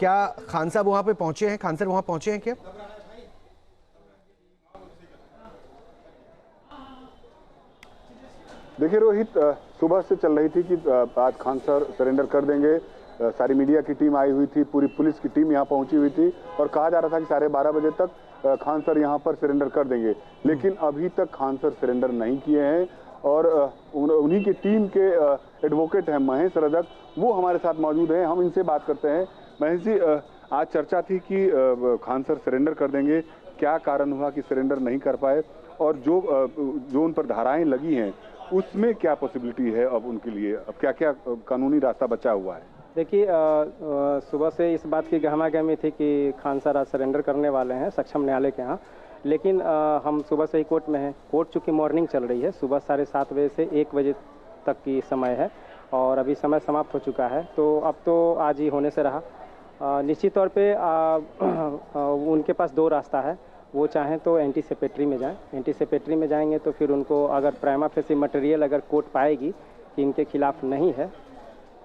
क्या खान साहब वहां पे पहुंचे हैं? खान सर वहां पहुंचे हैं क्या? देखिए रोहित, सुबह से चल रही थी कि आज खान सर सरेंडर कर देंगे। सारी मीडिया की टीम आई हुई थी, पूरी पुलिस की टीम यहाँ पहुंची हुई थी और कहा जा रहा था कि 12:30 बजे तक खान सर यहाँ पर सरेंडर कर देंगे। लेकिन अभी तक खान सर सरेंडर नहीं किए हैं और उन्हीं की टीम के एडवोकेट हैं महेश रजक, वो हमारे साथ मौजूद हैं। हम इनसे बात करते हैं। महेश जी, आज चर्चा थी कि खान सर सरेंडर कर देंगे, क्या कारण हुआ कि सरेंडर नहीं कर पाए और जो उन पर धाराएं लगी हैं उसमें क्या पॉसिबिलिटी है अब उनके लिए? अब क्या क्या कानूनी रास्ता बचा हुआ है? देखिए, सुबह से इस बात की गहमागहमी थी कि खान सर आज सरेंडर करने वाले हैं सक्षम न्यायालय के यहाँ। लेकिन हम सुबह से ही कोर्ट में हैं। कोर्ट चूँकि मॉर्निंग चल रही है, सुबह 7:30 बजे से 1 बजे तक की समय है और अभी समय समाप्त हो चुका है, तो अब तो आज ही होने से रहा। निश्चित तौर पे उनके पास 2 रास्ता है। वो चाहें तो एंटीसिपेटरी में जाएं। एंटीसिपेटरी में जाएंगे तो फिर उनको अगर प्राइमा फेसी मटेरियल अगर कोर्ट पाएगी कि इनके खिलाफ नहीं है,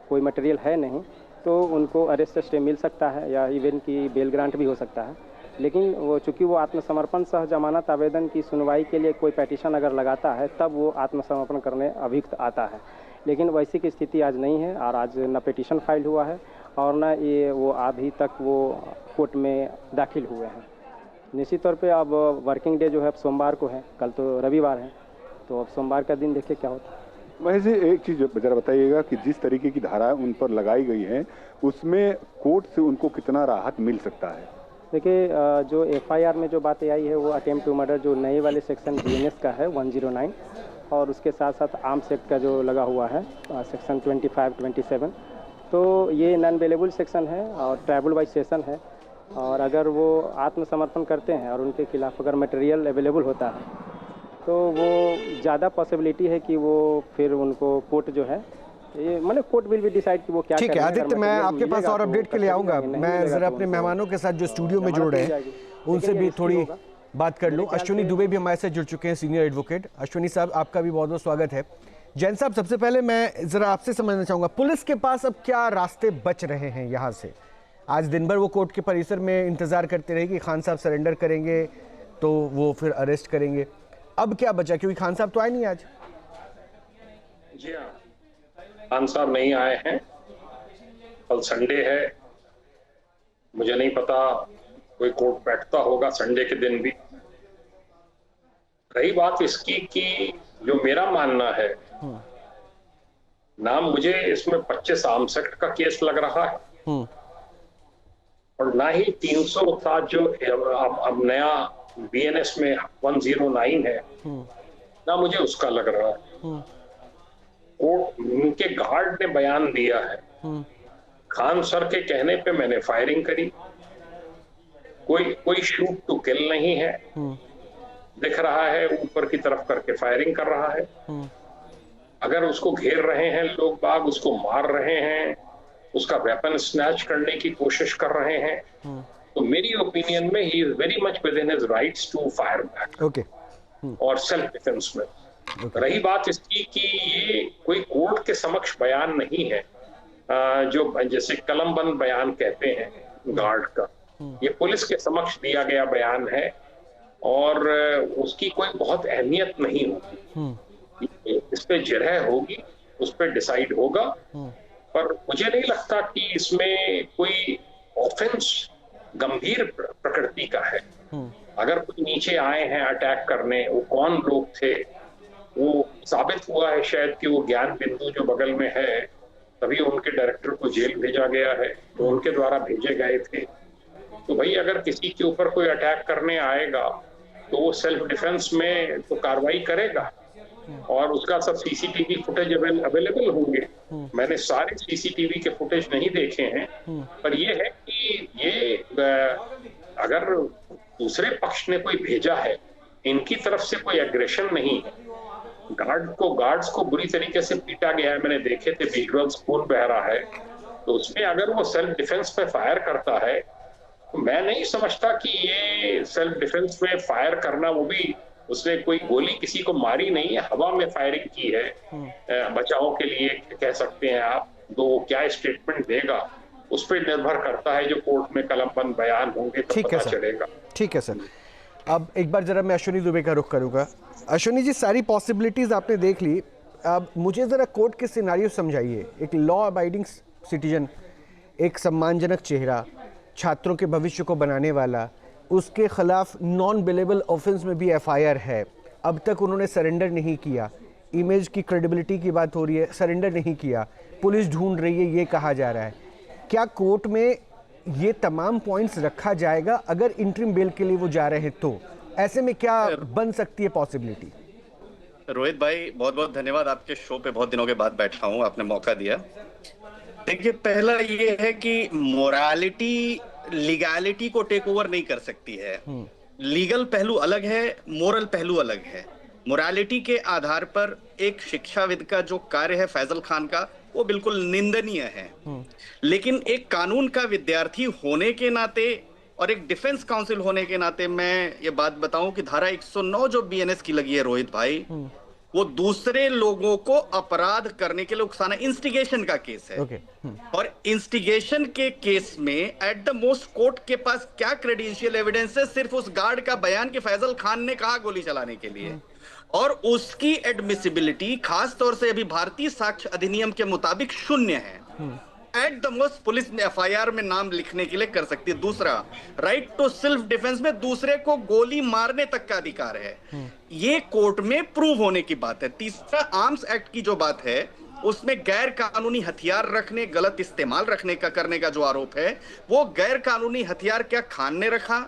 कोई मटेरियल है नहीं, तो उनको अरेस्ट स्टे मिल सकता है या इवन की बेल ग्रांट भी हो सकता है। लेकिन वो चूँकि वो आत्मसमर्पण सह जमानत आवेदन की सुनवाई के लिए कोई पेटिशन अगर लगाता है तब वो आत्मसमर्पण करने अभियुक्त आता है। लेकिन वैसी की स्थिति आज नहीं है और आज न पिटीशन फाइल हुआ है और न ये वो अभी तक वो कोर्ट में दाखिल हुए हैं। निश्चित तौर पे अब वर्किंग डे जो है अब सोमवार को है, कल तो रविवार है, तो अब सोमवार का दिन देखिए क्या होता है। महेश जी, एक चीज जरा बताइएगा कि जिस तरीके की धाराएं उन पर लगाई गई हैं उसमें कोर्ट से उनको कितना राहत मिल सकता है? देखिए, जो एफआईआर में जो बातें आई है वो अटेम्प्ट टू मर्डर जो नए वाले सेक्शन बीएनएस का है 109 और उसके साथ साथ आर्म्स एक्ट का जो लगा हुआ है सेक्शन 25, 27, तो ये नॉन अवेलेबल सेक्शन है और ट्राइबल वाइज सेशन है। और अगर वो आत्मसमर्पण करते हैं और उनके खिलाफ अगर मटेरियल अवेलेबल होता है तो वो ज़्यादा पॉसिबिलिटी है कि वो फिर उनको कोर्ट जो है ये मतलब कोर्ट विल भी डिसाइड कि वो क्या। ठीक है आदित्य, मैं आपके पास और अपडेट के लिए आऊंगा। मैं जरा अपने मेहमानों के साथ जो स्टूडियो में जुड़ रहे हैं उनसे भी थोड़ी बात कर लूं। अश्विनी दुबे भी हमारे साथ जुड़ चुके हैं, सीनियर एडवोकेट। अश्विनी साहब, आपका भी बहुत बहुत स्वागत है। जैन साहब, सबसे पहले मैं जरा आपसे समझना चाहूंगा, पुलिस के पास अब क्या रास्ते बच रहे हैं यहाँ से? आज दिन भर वो कोर्ट के परिसर में इंतजार करते रहे कि खान साहब सरेंडर करेंगे तो वो फिर अरेस्ट करेंगे। अब क्या बचा, क्योंकि खान साहब तो आए नहीं आज? जी हाँ, खान साहब नहीं आए हैं। कल संडे है, मुझे नहीं पता कोई कोर्ट बैठता होगा संडे के दिन भी। रही बात इसकी कि जो मेरा मानना है ना, मुझे इसमें 25 आर्म्स एक्ट का केस लग रहा है और ना ही 307 जो अब नया बीएनएस में 109 है ना, मुझे उसका लग रहा है। कोर्ट उनके गार्ड ने बयान दिया है, खान सर के कहने पे मैंने फायरिंग करी, कोई शूट टू किल नहीं है, दिख रहा है ऊपर की तरफ करके फायरिंग कर रहा है। अगर उसको घेर रहे हैं लोग बाग, उसको मार रहे हैं, उसका वेपन स्नैच करने की कोशिश कर रहे हैं, तो मेरी ओपिनियन में he is very much within his rights to fire back और सेल्फ डिफेंस में। रही बात इसकी कि ये कोई कोर्ट के समक्ष बयान नहीं है, जो जैसे कलमबंद बयान कहते हैं गार्ड का, ये पुलिस के समक्ष दिया गया बयान है और उसकी कोई बहुत अहमियत नहीं होगी। इस पे जिरह होगी, उस पे डिसाइड होगा, पर मुझे नहीं लगता कि इसमें कोई ऑफेंस गंभीर प्रकृति का है। अगर कोई नीचे आए हैं अटैक करने, वो कौन लोग थे, वो साबित हुआ है शायद कि वो ज्ञान बिंदु जो बगल में है, तभी उनके डायरेक्टर को जेल भेजा गया है, तो उनके द्वारा भेजे गए थे। तो भाई अगर किसी के ऊपर कोई अटैक करने आएगा तो वो सेल्फ डिफेंस में तो कार्रवाई करेगा और उसका सब सीसीटीवी फुटेज अवेलेबल होंगे। मैंने सारे सीसीटीवी के फुटेज नहीं देखे हैं, पर ये है कि ये अगर दूसरे पक्ष ने कोई भेजा है, इनकी तरफ से कोई एग्रेशन नहीं है। गार्ड्स को बुरी तरीके से पीटा गया है, मैंने देखे थे विजुअल्स, खून बह रहा है, तो उसमें अगर वो सेल्फ डिफेंस पे फायर करता है तो मैं नहीं समझता कि ये सेल्फ डिफेंस में फायर करना, वो भी उसने कोई गोली किसी को मारी नहीं है, हवा में फायरिंग की है बचाव के लिए कह सकते हैं आप। तो क्या स्टेटमेंट देगा उस पर निर्भर करता है। जो कोर्ट में कलमबंद बयान होंगे तो ठीक है पता सर, चलेगा। ठीक है सर। अब एक बार जरा मैं अश्विनी दुबे का रुख करूंगा। अश्विनी जी, सारी पॉसिबिलिटीज आपने देख ली, अब मुझे जरा कोर्ट के सिनारियो समझाइए। एक लॉ अबाइडिंग सिटीजन, एक सम्मानजनक चेहरा, छात्रों के भविष्य को बनाने वाला, उसके खिलाफ नॉन बिलेबल ऑफेंस में भी एफआईआर है, अब तक उन्होंने सरेंडर नहीं किया, इमेज की क्रेडिबिलिटी की बात हो रही है, सरेंडर नहीं किया, पुलिस ढूंढ रही है, ये कहा जा रहा है। क्या कोर्ट में ये तमाम पॉइंट्स रखा जाएगा अगर इंटरिम बेल के लिए वो जा रहे हैं? तो ऐसे में क्या बन सकती है पॉसिबिलिटी? रोहित भाई, बहुत बहुत धन्यवाद। आपके शो पे बहुत दिनों के बाद बैठा हूं, आपने मौका दिया। देखिए, पहला ये है कि मोरालिटी लीगैलिटी को टेक ओवर नहीं कर सकती है। लीगल पहलू अलग है, मोरल पहलू अलग है। मोरालिटी के आधार पर एक शिक्षाविद का जो कार्य है फैजल खान का, वो बिल्कुल निंदनीय है। लेकिन एक कानून का विद्यार्थी होने के नाते और एक डिफेंस काउंसिल होने के नाते मैं ये बात बताऊं कि धारा 109 जो बीएनएस की लगी है रोहित भाई, वो दूसरे लोगों को अपराध करने के लिए उकसाना, इंस्टिगेशन का केस है। और इंस्टिगेशन के केस में एट द मोस्ट कोर्ट के पास क्या क्रेडेंशियल एविडेंस है? सिर्फ उस गार्ड का बयान कि फैजल खान ने कहा गोली चलाने के लिए, और उसकी एडमिसिबिलिटी खास तौर से अभी भारतीय साक्ष्य अधिनियम के मुताबिक शून्य है। एट द मोस्ट पुलिस ने एफआईआर में नाम लिखने के लिए कर सकती है। दूसरा, राइट टू सेल्फ डिफेंस में दूसरे को गोली मारने तक का अधिकार है, ये कोर्ट में प्रूव होने की बात है। तीसरा, आर्म्स एक्ट की जो बात है उसमें गैर कानूनी हथियार रखने, गलत इस्तेमाल रखने का करने का जो आरोप है, वो गैर कानूनी हथियार क्या खान ने रखा?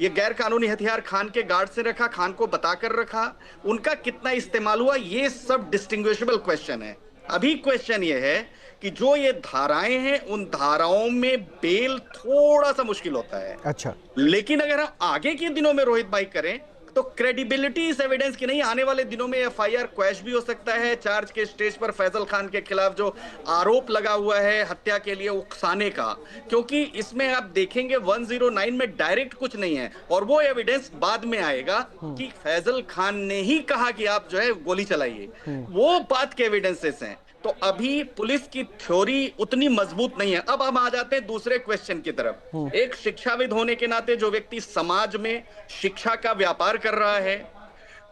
ये गैर कानूनी हथियार खान के गार्ड से रखा, खान को बताकर रखा, उनका कितना इस्तेमाल हुआ, ये सब डिस्टिंग्विशेबल क्वेश्चन है। अभी क्वेश्चन ये है कि जो ये धाराएं हैं, उन धाराओं में बेल थोड़ा सा मुश्किल होता है। अच्छा, लेकिन अगर हम आगे के दिनों में रोहित भाई करें तो क्रेडिबिलिटी इस एविडेंस की नहीं, आने वाले दिनों में एफआईआर क्वैश भी हो सकता है। चार्ज के स्टेज पर फैजल खान के खिलाफ जो आरोप लगा हुआ है हत्या के लिए उकसाने का, क्योंकि इसमें आप देखेंगे 109 में डायरेक्ट कुछ नहीं है, और वो एविडेंस बाद में आएगा कि फैजल खान ने ही कहा कि आप जो है गोली चलाइए, वो बात के एविडेंसेस हैं। तो अभी पुलिस की थ्योरी उतनी मजबूत नहीं है। अब हम आ जाते हैं दूसरे क्वेश्चन की तरफ। एक शिक्षाविद होने के नाते जो व्यक्ति समाज में शिक्षा का व्यापार कर रहा है,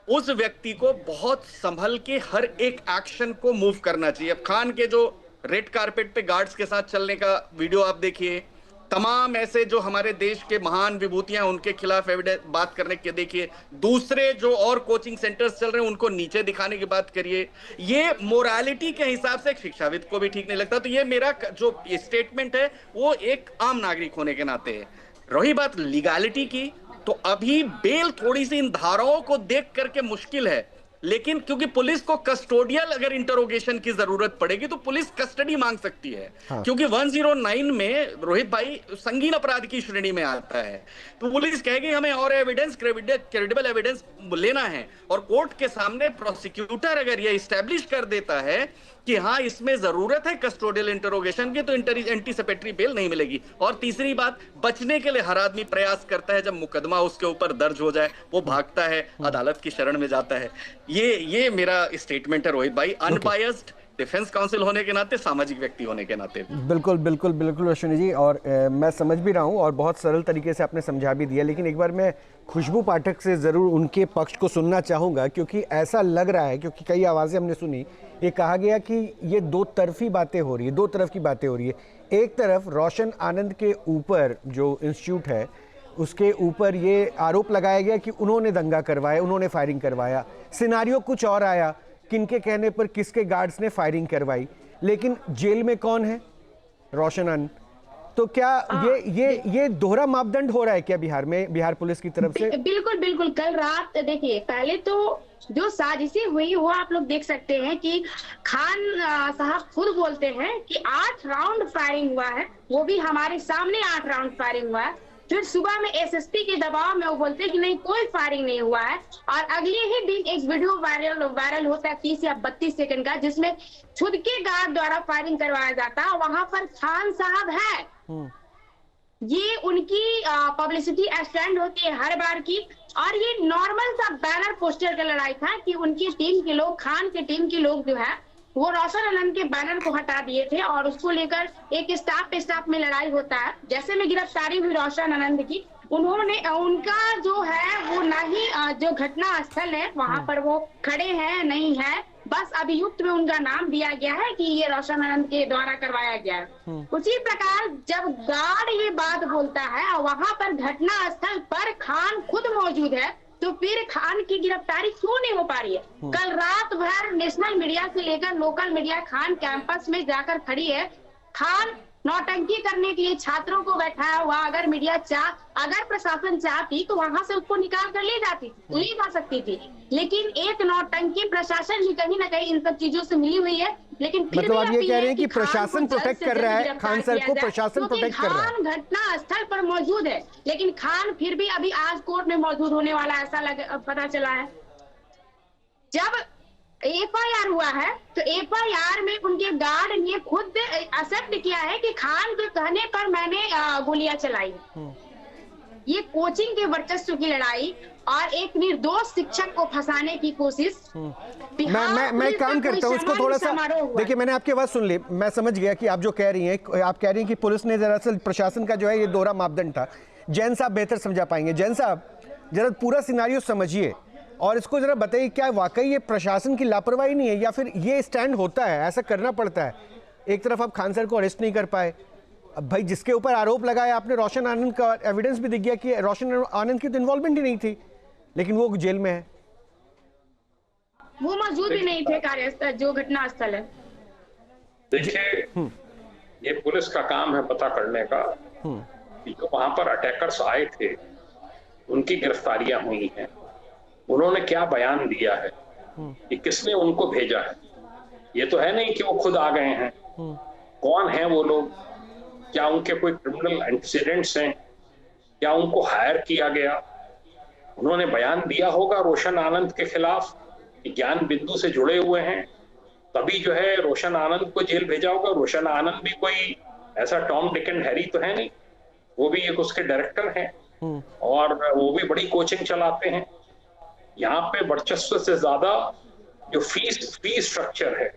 उस व्यक्ति को बहुत संभल के हर एक एक्शन को मूव करना चाहिए। अब खान के जो रेड कारपेट पे गार्ड्स के साथ चलने का वीडियो आप देखिए, तमाम ऐसे जो हमारे देश के महान विभूतियां उनके खिलाफ एविडेंस बात करने के देखिए, दूसरे जो और कोचिंग सेंटर्स चल रहे हैं उनको नीचे दिखाने की बात करिए। ये मोरालिटी के हिसाब से एक शिक्षाविद को भी ठीक नहीं लगता। तो ये मेरा जो स्टेटमेंट है वो एक आम नागरिक होने के नाते है। रही बात लीगैलिटी की, तो अभी बेल थोड़ी सी इन धाराओं को देख करके मुश्किल है, लेकिन क्योंकि पुलिस को कस्टोडियल अगर इंटरोगेशन की जरूरत पड़ेगी तो पुलिस कस्टडी मांग सकती है। क्योंकि 109 में रोहित भाई संगीन अपराध की श्रेणी में आता है, तो पुलिस कहेगी हमें और एविडेंस, क्रेडिबल एविडेंस लेना है, और कोर्ट के सामने प्रोसिक्यूटर अगर यह इस्टेब्लिश कर देता है कि हाँ इसमें जरूरत है कस्टोडियल इंटरोगेशन की, तो एंटीसिपेटरी बेल नहीं मिलेगी। और तीसरी बात, बचने के लिए हर आदमी प्रयास करता है, जब मुकदमा उसके ऊपर दर्ज हो जाए वो भागता है, अदालत की शरण में जाता है। ये मेरा स्टेटमेंट है रोहित भाई, अनबायस्ड डिफेंस काउंसिल होने के नाते, सामाजिक व्यक्ति होने के नाते। बिल्कुल बिल्कुल बिल्कुल अश्विनी जी, और मैं समझ भी रहा हूँ और बहुत सरल तरीके से आपने समझा भी दिया, लेकिन एक बार मैं खुशबू पाठक से ज़रूर उनके पक्ष को सुनना चाहूँगा, क्योंकि ऐसा लग रहा है, क्योंकि कई आवाज़ें हमने सुनी, ये कहा गया कि ये दो तरफी बातें हो रही है, दो तरफ की बातें हो रही है। एक तरफ रोशन आनंद के ऊपर जो इंस्टीट्यूट है उसके ऊपर ये आरोप लगाया गया कि उन्होंने दंगा करवाया, उन्होंने फायरिंग करवाया, सिनारियो कुछ और आया, किनके कहने पर किसके गार्ड्स ने फायरिंग करवाई, लेकिन जेल में कौन है? रोशन आनंद। तो क्या ये दोहरा मापदंड हो रहा है क्या बिहार में, बिहार पुलिस की तरफ से? बिल्कुल बिल्कुल। कल रात देखिए, पहले तो जो साजिशें हुई वो आप लोग देख सकते हैं कि खान साहब खुद बोलते हैं कि 8 राउंड फायरिंग हुआ है, वो भी हमारे सामने 8 राउंड फायरिंग हुआ है। फिर सुबह में एसएसपी के दबाव में वो बोलते हैं कि नहीं कोई फायरिंग नहीं हुआ है, और अगले ही दिन एक वीडियो वायरल होता है 30 या 32 सेकंड का, जिसमें खुद के गार्ड द्वारा फायरिंग करवाया जाता है, वहां पर खान साहब है। ये उनकी पब्लिसिटी स्टैंड होती है हर बार की, और ये नॉर्मल सा बैनर पोस्टर का लड़ाई था कि उनकी टीम के लोग, खान के टीम के लोग जो है वो रोशन आनंद के बैनर को हटा दिए थे और उसको लेकर एक स्टाफ पे स्टाफ में लड़ाई होता है। जैसे में गिरफ्तारी हुई रोशन आनंद की, उन्होंने उनका जो है वो नहीं जो घटना स्थल है वहां पर वो खड़े हैं नहीं है, बस अभियुक्त में उनका नाम दिया गया है कि ये रोशन आनंद के द्वारा करवाया गया है। उसी प्रकार जब गार्ड ये बात बोलता है और वहां पर घटना स्थल पर खान खुद मौजूद है, तो फिर खान की गिरफ्तारी क्यों नहीं हो पा रही है? कल रात भर नेशनल मीडिया से लेकर लोकल मीडिया खान कैंपस में जाकर खड़ी है। खान नौटंकी करने के लिए छात्रों को बैठाया हुआ, अगर मीडिया अगर प्रशासन चाहती तो वहां से उसको निकाल कर ले जा सकती थी, लेकिन एक नौटंकी प्रशासन ही कहीं ना कहीं इन सब चीजों से मिली हुई है। लेकिन फिर मतलब आप ये कह रहे हैं कि प्रशासन प्रोटेक्ट कर रहा है, खान सर को प्रशासन प्रोटेक्ट कर रहा है। खान घटना स्थल पर मौजूद है, लेकिन खान फिर भी अभी आज कोर्ट में मौजूद होने वाला ऐसा पता चला है। जब FIR हुआ है तो FIR में उनके गार्ड ने खुद एक्सेप्ट किया है कि खान के कहने पर मैंने गोलियां चलाई। ये कोचिंग के वर्चस्व की लड़ाई और एक निर्दोष शिक्षक को फंसाने की कोशिश। मैं काम करता हूँ उसको थोड़ा सा, देखिए मैंने आपकी आवाज सुन ली, मैं समझ गया कि आप जो कह रही हैं, आप कह रही हैं कि पुलिस ने दरअसल प्रशासन का जो है ये दोहरा मापदंड था। जैन साहब बेहतर समझा पाएंगे। जैन साहब जरा पूरा सिनारियो समझिए और इसको जरा बताइए, क्या वाकई ये प्रशासन की लापरवाही नहीं है या फिर ये स्टैंड होता है, ऐसा करना पड़ता है? एक तरफ आप खान सर को अरेस्ट नहीं कर पाए, अब भाई जिसके ऊपर आरोप लगाया आपने, रोशन आनंद का एविडेंस भी दिख गया कि रोशन आनंद की तो इन्वॉल्वमेंट ही नहीं थी, लेकिन वो जेल में है, वो मौजूद ही नहीं थे कार्यस्थल जो घटना स्थल है। देखिए ये पुलिस का काम है पता करने का कि जो वहां पर अटैकर्स आए थे उनकी गिरफ्तारियां हुई हैं, उन्होंने क्या बयान दिया है कि किसने उनको भेजा है। ये तो है नहीं कि वो खुद आ गए हैं। कौन है वो लोग, क्या उनके कोई क्रिमिनल एंटीसीडेंट्स हैं, क्या उनको हायर किया गया? उन्होंने बयान दिया होगा रोशन आनंद के खिलाफ कि ज्ञान बिंदु से जुड़े हुए हैं, तभी जो है रोशन आनंद को जेल भेजा होगा। रोशन आनंद भी कोई ऐसा टॉम डिक एंड हैरी तो है नहीं, वो भी एक उसके डायरेक्टर हैं और वो भी बड़ी कोचिंग चलाते हैं। यहाँ पे वर्चस्व से ज्यादा जो फी स्ट्रक्चर है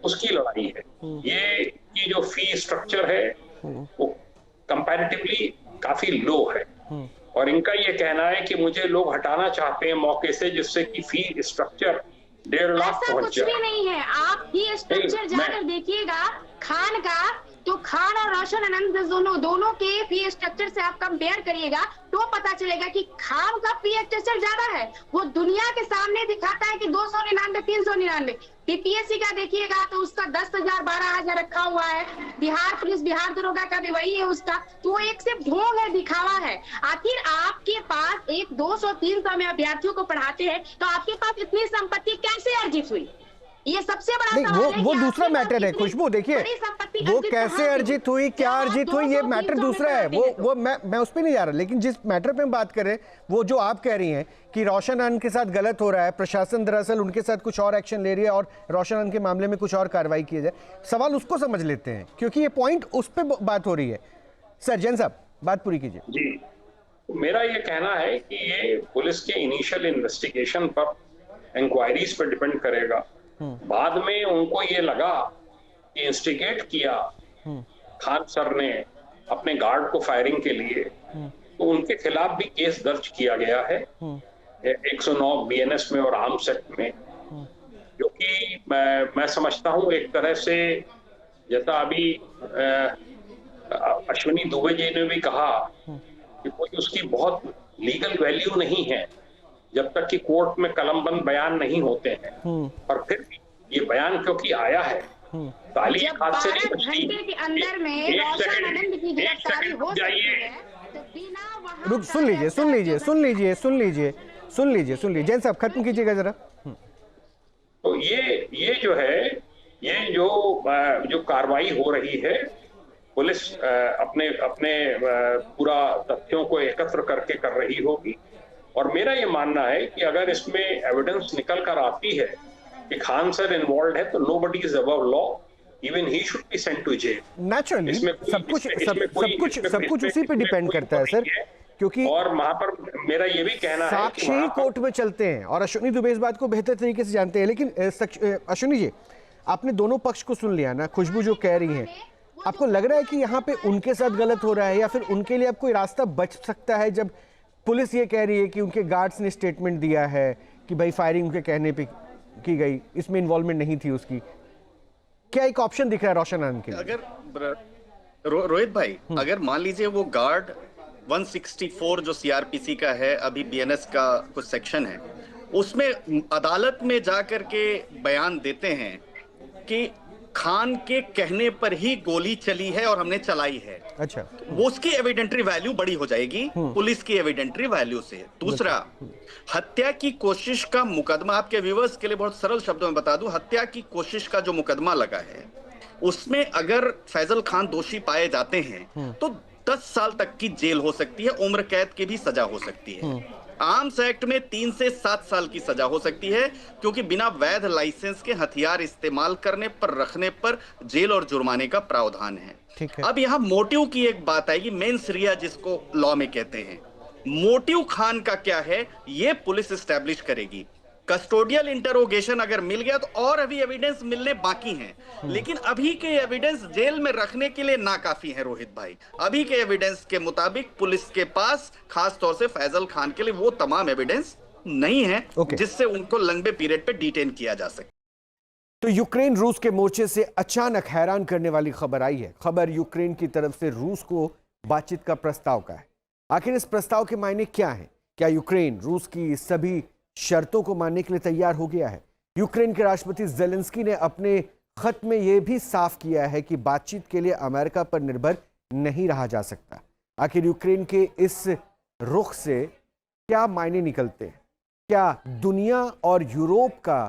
उसकी लड़ाई है। ये जो फी स्ट्रक्चर है वो कंपैरेटिवली काफी लो है और इनका ये कहना है कि मुझे लोग हटाना चाहते हैं मौके से जिससे कि फी स्ट्रक्चर 1.5 लाख पहुंच कुछ भी नहीं है। आप फी स्ट्रक्चर जाकर देखिएगा खान का, तो खान और रोशन आनंद दोनों के फी स्ट्रक्चर से आप कंपेयर करिएगा तो पता चलेगा कि खान का फी स्ट्रक्चर ज्यादा है। वो दुनिया के सामने दिखाता है कि 299 399। PPSC का देखिएगा तो उसका 10,000 12,000 रखा हुआ है। बिहार पुलिस बिहार दरोगा का भी वही है उसका। तो एक सिर्फ ढोंग है, दिखावा है। आखिर आपके पास एक 200-300 में अभ्यर्थियों को पढ़ाते हैं तो आपके पास इतनी संपत्ति कैसे अर्जित हुई? ये सबसे बड़ा सवाल है। वो दूसरा मैटर है खुशबू। देखिए वो कैसे अर्जित हुई, क्या अर्जित हुई, ये मैटर दूसरा है। वो मैं उस पर नहीं जा रहा, लेकिन जिस मैटर पे हम बात कर रहे हैं वो जो आप कह रही हैं कि रोशन आनंद के साथ गलत हो रहा है, प्रशासन दरअसल उनके साथ कुछ और एक्शन ले रही है और रोशन आनंद के मामले में कुछ और कार्रवाई की जाए। सवाल उसको समझ लेते हैं क्योंकि ये पॉइंट उस पर बात हो रही है। सर जैन साहब बात पूरी कीजिए। जी, मेरा ये कहना है कि ये पुलिस के इनिशियल इन्वेस्टिगेशन पर, इंक्वायरीज पर डिपेंड करेगा। बाद में उनको ये लगा कि इंस्टिगेट किया खान सर ने अपने गार्ड को फायरिंग के लिए, तो उनके खिलाफ भी केस दर्ज किया गया है 109 BNS में और आर्म्स एक्ट में, जो कि मैं समझता हूं एक तरह से, जैसा अभी अश्विनी दुबे जी ने भी कहा कि कोई उसकी बहुत लीगल वैल्यू नहीं है जब तक कि कोर्ट में कलमबंद बयान नहीं होते हैं। और फिर ये बयान क्योंकि आया है, ताली हाथ से नहीं बचती। रुक, सुन लीजिए जैन साहब खत्म कीजिएगा जरा। तो ये जो है, ये जो कार्रवाई हो रही है, पुलिस अपने पूरा तथ्यों को एकत्र करके कर रही होगी। और मेरा ये मानना है कि अगर इसमें एविडेंस निकल कर आती है कि खान सर इन्वॉल्व है तो nobody is above law, even he should be sent to jail. Naturally सब कुछ उसी पे डिपेंड करता है सर, क्योंकि और वहां पर मेरा ये भी कहना है साक्षी कोर्ट में चलते हैं और अश्विनी दुबे इस बात को बेहतर तरीके से जानते हैं। लेकिन अश्विनी जी आपने दोनों पक्ष को सुन लिया ना, खुशबू जो कह रही हैं, आपको लग रहा है कि यहाँ पे उनके साथ गलत हो रहा है, या फिर उनके लिए अब कोई रास्ता बच सकता है जब पुलिस ये कह रही है कि उनके गार्ड्स ने स्टेटमेंट दिया है कि भाई फायरिंग उनके कहने पे की गई, इसमें इन्वॉल्वमेंट नहीं थी उसकी? क्या एक ऑप्शन दिख रहा है रोशन आनंद के लिए? अगर रोहित भाई, अगर मान लीजिए वो गार्ड 164 जो सीआरपीसी का है, अभी बीएनएस का कुछ सेक्शन है, उसमें अदालत में जाकर के बयान देते हैं कि खान के कहने पर ही गोली चली है और हमने चलाई है, अच्छा, वो उसकी एविडेंटरी वैल्यू बड़ी हो जाएगी पुलिस की एविडेंटरी वैल्यू से। दूसरा, हत्या की कोशिश का मुकदमा, आपके व्यूअर्स के लिए बहुत सरल शब्दों में बता दूं, हत्या की कोशिश का जो मुकदमा लगा है उसमें अगर फैजल खान दोषी पाए जाते हैं तो 10 साल तक की जेल हो सकती है, उम्र कैद की भी सजा हो सकती है। आर्म्स एक्ट में 3 से 7 साल की सजा हो सकती है, क्योंकि बिना वैध लाइसेंस के हथियार इस्तेमाल करने पर, रखने पर जेल और जुर्माने का प्रावधान है। ठीक है। अब यहाँ मोटिव की एक बात आएगी, मेंस रिया जिसको लॉ में कहते हैं। मोटिव खान का क्या है ये पुलिस एस्टैब्लिश करेगी। कस्टोडियल इंटरोगेशन अगर मिल गया तो और अभी एविडेंस मिलने बाकी हैं, लेकिन अभी के एविडेंस जेल में रखने के लिए नाकाफी है रोहित भाई। अभी के एविडेंस के मुताबिक पुलिस के पास खास तौर से फैजल खान के लिए वो तमाम एविडेंस नहीं है जिससे उनको लंबे पीरियड पे डिटेन किया जा सके। तो यूक्रेन रूस के मोर्चे से अचानक हैरान करने वाली खबर आई है। खबर यूक्रेन की तरफ से रूस को बातचीत का प्रस्ताव का है। आखिर इस प्रस्ताव के मायने क्या हैं? क्या यूक्रेन रूस की सभी शर्तों को मानने के लिए तैयार हो गया है? यूक्रेन के राष्ट्रपति ज़ेलेंस्की ने अपने खत में यह भी साफ किया है कि बातचीत के लिए अमेरिका पर निर्भर नहीं रहा जा सकता। आखिर यूक्रेन के इस रुख से क्या मायने निकलते हैं? क्या दुनिया और यूरोप का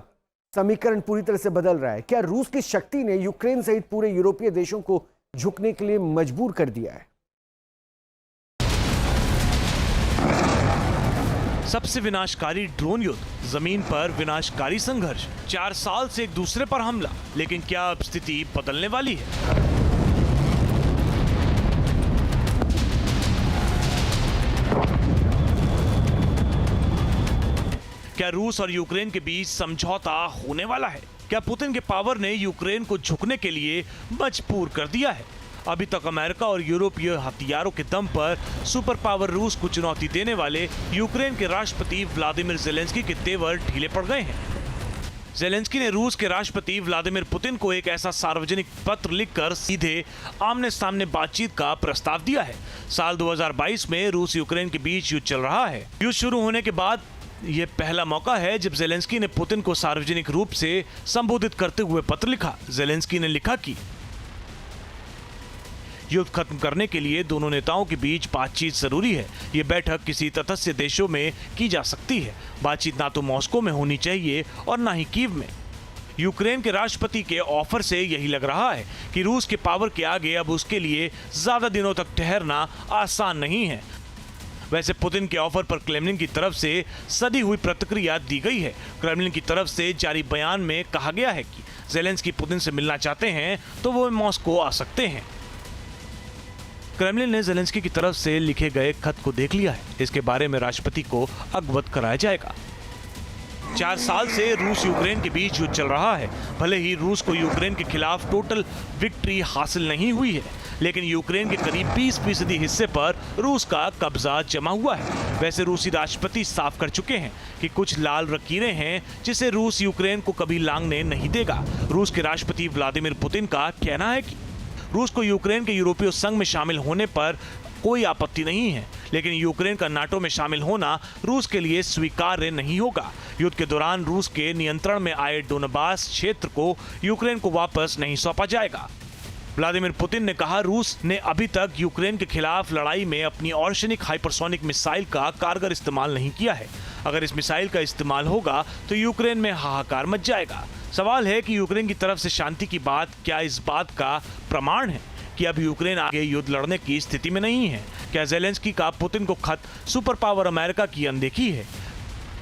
समीकरण पूरी तरह से बदल रहा है? क्या रूस की शक्ति ने यूक्रेन सहित पूरे यूरोपीय देशों को झुकने के लिए मजबूर कर दिया है? सबसे विनाशकारी ड्रोन युद्ध, जमीन पर विनाशकारी संघर्ष, 4 साल से एक दूसरे पर हमला, लेकिन क्या अब स्थिति बदलने वाली है? क्या रूस और यूक्रेन के बीच समझौता होने वाला है? क्या पुतिन के पावर ने यूक्रेन को झुकने के लिए मजबूर कर दिया है? अभी तक अमेरिका और यूरोपीय हथियारों के दम पर सुपर पावर रूस को चुनौती देने वाले यूक्रेन के राष्ट्रपति व्लादिमीर ज़ेलेंस्की के तेवर ढीले पड़ गए हैं। ज़ेलेंस्की ने रूस के राष्ट्रपति व्लादिमीर पुतिन को एक ऐसा सार्वजनिक पत्र लिखकर सीधे आमने सामने बातचीत का प्रस्ताव दिया है। साल 2022 में रूस यूक्रेन के बीच युद्ध चल रहा है। युद्ध शुरू होने के बाद यह पहला मौका है जब ज़ेलेंस्की ने पुतिन को सार्वजनिक रूप से संबोधित करते हुए पत्र लिखा। ज़ेलेंस्की ने लिखा कि युद्ध खत्म करने के लिए दोनों नेताओं के बीच बातचीत जरूरी है। ये बैठक किसी तटस्थ देशों में की जा सकती है। बातचीत ना तो मॉस्को में होनी चाहिए और ना ही कीव में। यूक्रेन के राष्ट्रपति के ऑफर से यही लग रहा है कि रूस के पावर के आगे अब उसके लिए ज्यादा दिनों तक ठहरना आसान नहीं है। वैसे पुतिन के ऑफर पर क्रेमलिन की तरफ से सदी हुई प्रतिक्रिया दी गई है। क्रेमलिन की तरफ से जारी बयान में कहा गया है कि ज़ेलेंस्की पुतिन से मिलना चाहते हैं तो वो मॉस्को आ सकते हैं। क्रेमलिन ने ज़ेलेंस्की की तरफ से लिखे गए खत को देख लिया है। इसके बारे में राष्ट्रपति को अवगत कराया जाएगा। 4 साल से रूस यूक्रेन के बीच युद्ध चल रहा है। भले ही रूस को यूक्रेन के खिलाफ टोटल विक्ट्री हासिल नहीं हुई है, लेकिन यूक्रेन के करीब 20% हिस्से पर रूस का कब्जा जमा हुआ है। वैसे रूसी राष्ट्रपति साफ कर चुके हैं कि कुछ लाल लकीरें हैं जिसे रूस यूक्रेन को कभी लांघने नहीं देगा। रूस के राष्ट्रपति व्लादिमीर पुतिन का कहना है कि रूस को यूक्रेन के यूरोपीय संघ में शामिल होने पर कोई आपत्ति नहीं है, लेकिन यूक्रेन का नाटो में शामिल होना रूस के लिए स्वीकार्य नहीं होगा। युद्ध के दौरान रूस के नियंत्रण में आए डोनबास क्षेत्र को यूक्रेन को वापस नहीं सौंपा जाएगा। व्लादिमीर पुतिन ने कहा, रूस ने अभी तक यूक्रेन के खिलाफ लड़ाई में अपनी ऑर्शनिक हाइपरसोनिक मिसाइल का कारगर इस्तेमाल नहीं किया है। अगर इस मिसाइल का इस्तेमाल होगा तो यूक्रेन में हाहाकार मच जाएगा। सवाल है कि यूक्रेन की तरफ से शांति की बात क्या इस बात का प्रमाण है कि अब यूक्रेन आगे युद्ध लड़ने की स्थिति में नहीं है? क्या ज़ेलेंस्की का पुतिन को खत सुपर पावर अमेरिका की अनदेखी है?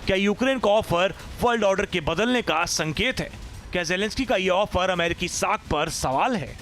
क्या यूक्रेन का ऑफर वर्ल्ड ऑर्डर के बदलने का संकेत है? क्या ज़ेलेंस्की का यह ऑफर अमेरिकी साख पर सवाल है?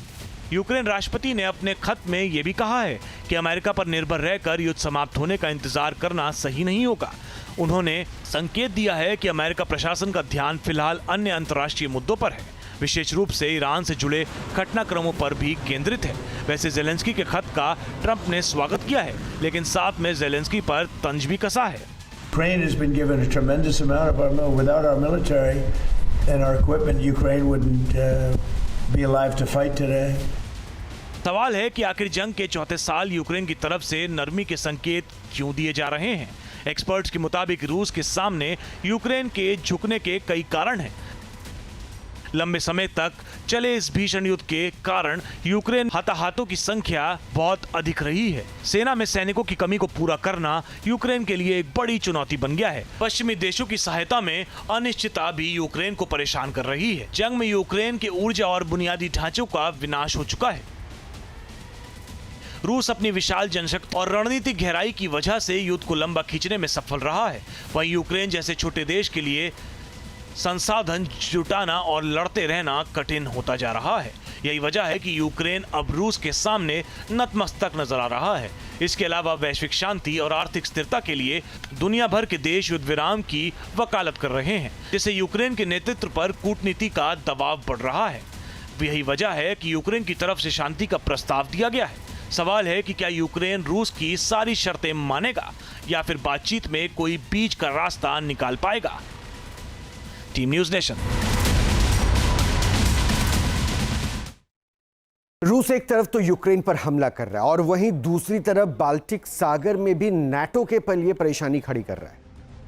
यूक्रेन राष्ट्रपति ने अपने खत में यह भी कहा है कि अमेरिका पर निर्भर रहकर युद्ध समाप्त होने का इंतजार करना सही नहीं होगा। उन्होंने संकेत दिया है कि अमेरिका प्रशासन का ध्यान फिलहाल अन्य अंतर्राष्ट्रीय मुद्दों पर है। विशेष रूप से ईरान से जुड़े घटनाक्रमों पर भी केंद्रित है। वैसे ज़ेलेंस्की के खत का ट्रंप ने स्वागत किया है, लेकिन साथ में ज़ेलेंस्की पर तंज भी कसा है। Ukraine has been given a tremendous amount of our without our military and our equipment, Ukraine wouldn't be alive to fight today. सवाल है कि आखिर जंग के चौथे साल यूक्रेन की तरफ से नरमी के संकेत क्यों दिए जा रहे हैं। एक्सपर्ट्स के मुताबिक रूस के सामने यूक्रेन के झुकने के कई कारण हैं। लंबे समय तक चले इस भीषण युद्ध के कारण यूक्रेन हताहतों की संख्या बहुत अधिक रही है। सेना में सैनिकों की कमी को पूरा करना यूक्रेन के लिए एक बड़ी चुनौती बन गया है। पश्चिमी देशों की सहायता में अनिश्चितता भी यूक्रेन को परेशान कर रही है। जंग में यूक्रेन के ऊर्जा और बुनियादी ढांचों का विनाश हो चुका है। रूस अपनी विशाल जनशक्ति और रणनीतिक गहराई की वजह से युद्ध को लंबा खींचने में सफल रहा है। वहीं यूक्रेन जैसे छोटे देश के लिए संसाधन जुटाना और लड़ते रहना कठिन होता जा रहा है। यही वजह है कि यूक्रेन अब रूस के सामने नतमस्तक नजर आ रहा है। इसके अलावा वैश्विक शांति और आर्थिक स्थिरता के लिए दुनिया भर के देश युद्ध विराम की वकालत कर रहे हैं, जिससे यूक्रेन के नेतृत्व पर कूटनीति का दबाव बढ़ रहा है। यही वजह है कि यूक्रेन की तरफ से शांति का प्रस्ताव दिया गया है। सवाल है कि क्या यूक्रेन रूस की सारी शर्तें मानेगा या फिर बातचीत में कोई बीच का रास्ता निकाल पाएगा। Team news nation. रूस एक तरफ तो यूक्रेन पर हमला कर रहा है और वहीं दूसरी तरफ बाल्टिक सागर में भी नाटो के लिए परेशानी खड़ी कर रहा है।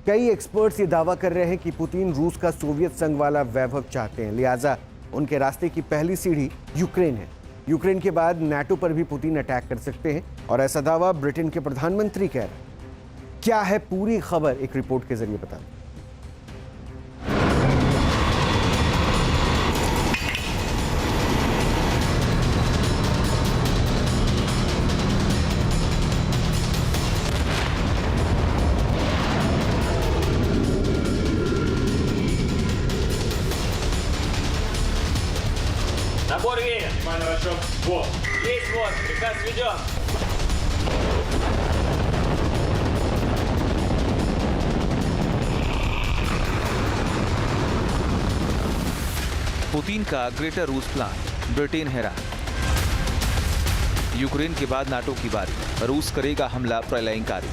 कई एक्सपर्ट्स ये दावा कर रहे हैं कि पुतिन रूस का सोवियत संघ वाला वैभव चाहते हैं, लिहाजा उनके रास्ते की पहली सीढ़ी यूक्रेन है। यूक्रेन के बाद नाटो पर भी पुतिन अटैक कर सकते हैं और ऐसा दावा ब्रिटेन के प्रधानमंत्री कह रहे हैं। क्या है पूरी खबर, एक रिपोर्ट के जरिए बता दें। Набор время. Вот. Есть вот. Приказ введен. पुतिन का ग्रेटर रूस प्लान, ब्रिटेन हैरान। यूक्रेन के बाद नाटो की बारी, रूस करेगा हमला प्रलयंकारी।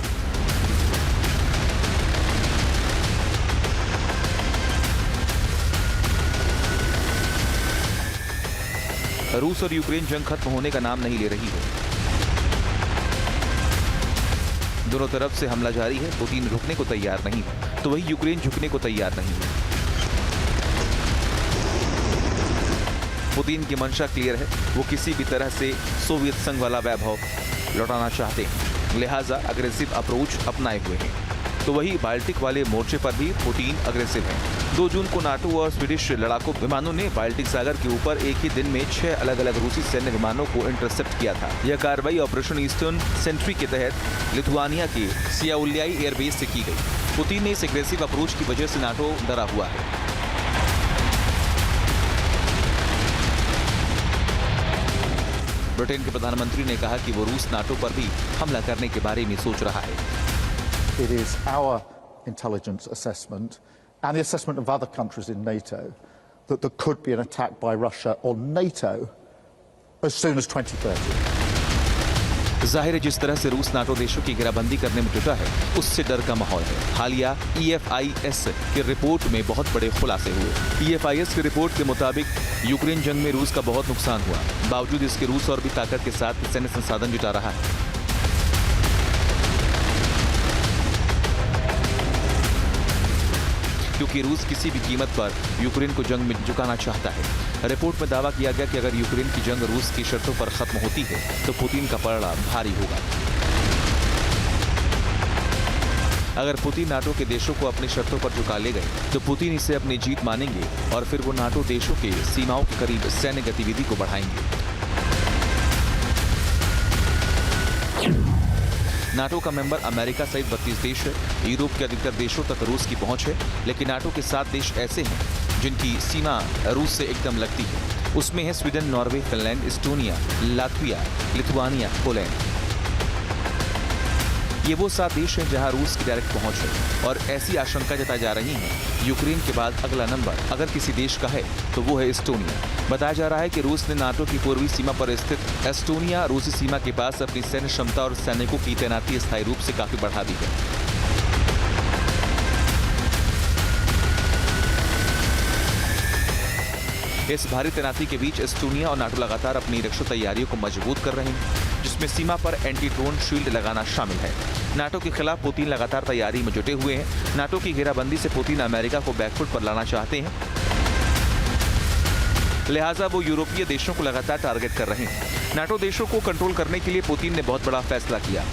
रूस और यूक्रेन जंग खत्म होने का नाम नहीं ले रही है। दोनों तरफ से हमला जारी है। पुतिन रुकने को तैयार नहीं है, तो वही यूक्रेन झुकने को तैयार नहीं है। पुतिन की मंशा क्लियर है, वो किसी भी तरह से सोवियत संघ वाला वैभव लौटाना चाहते हैं, लिहाजा अग्रेसिव अप्रोच अपनाए हुए हैं। तो वही बाल्टिक वाले मोर्चे पर भी पुतिन अग्रेसिव हैं। 2 जून को नाटो और स्वीडिश लड़ाकू विमानों ने बाल्टिक सागर के ऊपर एक ही दिन में 6 अलग-अलग रूसी सैन्य विमानों को इंटरसेप्ट किया था। यह कार्रवाई ऑपरेशन ईस्टर्न सेंट्री के तहत लिथुआनिया के सियाउल्याई एयरबेस से की गई। पुतिन ने इस एग्रेसिव अप्रोच की वजह से नाटो डरा हुआ है। ब्रिटेन के प्रधानमंत्री ने कहा कि वो रूस नाटो पर भी हमला करने के बारे में सोच रहा है। It is our intelligence assessment and the assessment of other countries in NATO that there could be an attack by Russia on NATO as soon as 2030. जाहिर है जिस तरह से रूस नाटो देशों की घेराबंदी करने में जुटा है, उससे डर का माहौल है। हालिया EFIS की रिपोर्ट में बहुत बड़े खुलासे हुए। EFIS की रिपोर्ट के मुताबिक यूक्रेन जंग में रूस का बहुत नुकसान हुआ। बावजूद इसके रूस और भी ताकत के साथ सैन्य संसाधन जुटा रहा है। क्योंकि रूस किसी भी कीमत पर यूक्रेन को जंग में झुकाना चाहता है। रिपोर्ट में दावा किया गया कि अगर यूक्रेन की जंग रूस की शर्तों पर खत्म होती है तो पुतिन का पलड़ा भारी होगा। अगर पुतिन नाटो के देशों को अपनी शर्तों पर झुका ले गए तो पुतिन इसे अपनी जीत मानेंगे और फिर वो नाटो देशों के सीमाओं के करीब सैन्य गतिविधि को बढ़ाएंगे। नाटो का मेंबर अमेरिका सहित 32 देश है। यूरोप के अधिकतर देशों तक रूस की पहुंच है, लेकिन नाटो के 7 देश ऐसे हैं जिनकी सीमा रूस से एकदम लगती है। उसमें है Sweden, Norway, Finland, Estonia, Latvia, Lithuania, Poland. ये वो 7 देश हैं जहां रूस की डायरेक्ट पहुंच है और ऐसी आशंका जताई जा रही है यूक्रेन के बाद अगला नंबर अगर किसी देश का है तो वो है एस्टोनिया। बताया जा रहा है कि रूस ने नाटो की पूर्वी सीमा पर स्थित एस्टोनिया रूसी सीमा के पास अपनी सैन्य क्षमता और सैनिकों की तैनाती स्थायी रूप से काफी बढ़ा दी है। इस भारी तैनाती के बीच एस्टोनिया और नाटो लगातार अपनी रक्षा तैयारियों को मजबूत कर रहे हैं, जिसमें सीमा पर एंटी ड्रोन शील्ड लगाना शामिल है। नाटो के खिलाफ पुतिन लगातार तैयारी में जुटे हुए हैं। नाटो की घेराबंदी से पुतिन अमेरिका को बैकफुट पर लाना चाहते हैं, लिहाजा वो यूरोपीय देशों को लगातार टारगेट कर रहे हैं। नाटो देशों को कंट्रोल करने के लिए पुतिन ने बहुत बड़ा फैसला किया।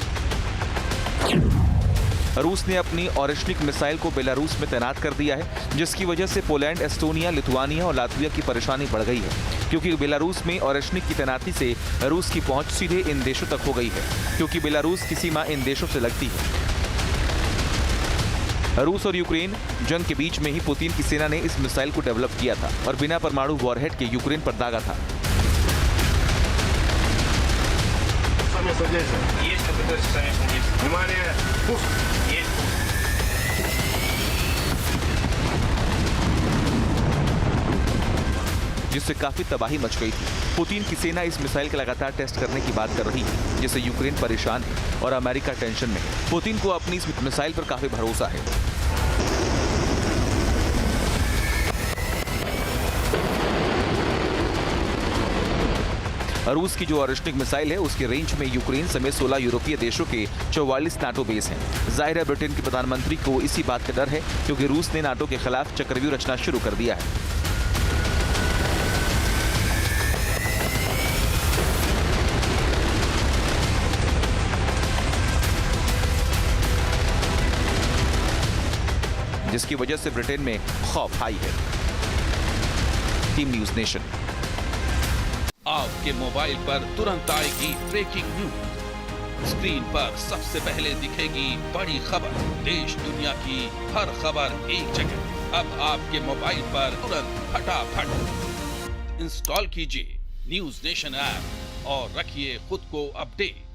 रूस ने अपनी ओरेश्निक मिसाइल को बेलारूस में तैनात कर दिया है, जिसकी वजह से पोलैंड, एस्टोनिया, लिथुआनिया और लातविया की परेशानी बढ़ गई है, क्योंकि बेलारूस में ओरेश्निक की तैनाती से रूस की पहुंच सीधे इन देशों तक हो गई है, क्योंकि बेलारूस की सीमा इन देशों से लगती है। रूस और यूक्रेन जंग के बीच में ही पुतिन की सेना ने इस मिसाइल को डेवलप किया था और बिना परमाणु वॉरहेड के यूक्रेन पर दागा था। जिससे काफी तबाही मच गई थी। पुतिन की सेना इस मिसाइल के लगातार टेस्ट करने की बात कर रही है, जिससे यूक्रेन परेशान है और अमेरिका टेंशन में है। पुतिन को अपनी इस मिसाइल पर काफी भरोसा है। रूस की जो ओरेश्निक मिसाइल है उसकी रेंज में यूक्रेन समेत 16 यूरोपीय देशों के 44 नाटो बेस हैं। जाहिर है ब्रिटेन के प्रधानमंत्री को इसी बात का डर है, क्योंकि रूस ने नाटो के खिलाफ चक्रव्यूह रचना शुरू कर दिया है। जिसकी वजह से ब्रिटेन में खौफ हाई है। Team news nation. आपके मोबाइल पर तुरंत आएगी ब्रेकिंग न्यूज। स्क्रीन पर सबसे पहले दिखेगी बड़ी खबर, देश दुनिया की हर खबर एक जगह। अब आपके मोबाइल पर तुरंत फटाफट इंस्टॉल कीजिए न्यूज़ नेशन ऐप और रखिए खुद को अपडेट।